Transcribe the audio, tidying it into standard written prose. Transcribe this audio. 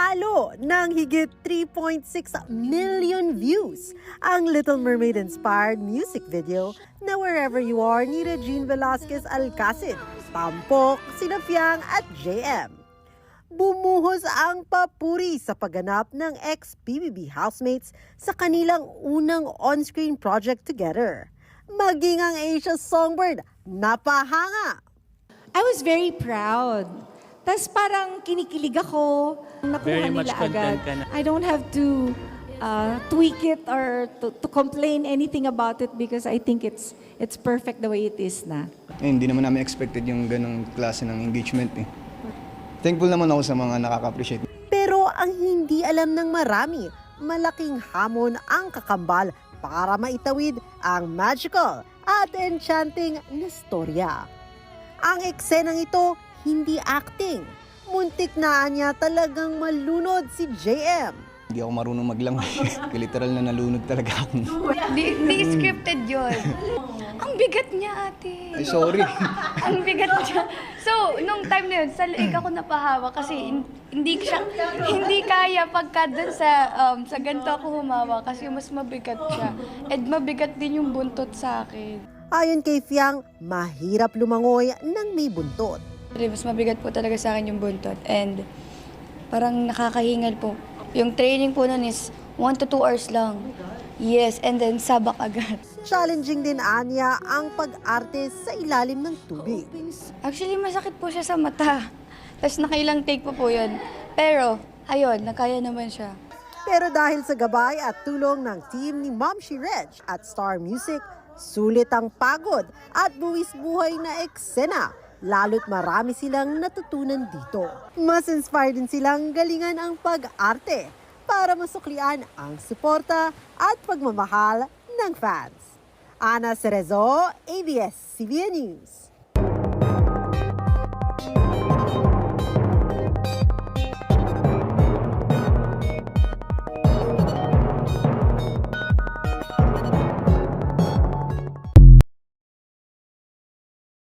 Nanalo ng higit 3.6 million views ang Little Mermaid-inspired music video na Wherever You Are ni Regine Velasquez Alcacid, tampok sina Fiang at JM. Bumuhos ang papuri sa pagganap ng ex-PBB housemates sa kanilang unang on-screen project together. Maging ang Asia Songbird, napahanga! I was very proud. Tapos parang kinikilig ako, nakuha Very nila much agad. content ka na. I don't have to tweak it or to complain anything about it because I think it's perfect the way it is na. Hindi naman namin expected yung ganong klase ng engagement eh. Thankful naman ako sa mga nakaka-appreciate. Pero ang hindi alam ng marami, malaking hamon ang kakambal para maitawid ang magical at enchanting na storya. Ang eksenang ito, hindi acting. Muntik na niya talagang malunod si JM. Hindi ako marunong maglangoy. Literal na nalunod talaga ako. Di scripted yun. Ang bigat niya, ate. Ay, sorry. Ang bigat niya. So, nung time na yun, sa leeg ako napahawa kasi hindi kaya pagka dun sa ganito ako humawa kasi mas mabigat siya. And mabigat din yung buntot sa akin. Ayon kay Fiang, mahirap lumangoy ng may buntot. Mas mabigat po talaga sa akin yung buntot. And parang nakakahingal po. Yung training po nun is 1 to 2 hours lang. Yes, and then sabak agad. Challenging din anya ang pag-arte sa ilalim ng tubig. Actually, masakit po siya sa mata. Tapos nakailang take po yun. Pero, ayun, nakaya naman siya. Pero dahil sa gabay at tulong ng team ni Ma'am She Reg at Star Music, sulit ang pagod at buwis buhay na eksena. Lalo't marami silang natutunan dito. Mas inspired din silang galingan ang pag-arte para masuklian ang suporta at pagmamahal ng fans. Ana Cerezo, ABS-CBN News.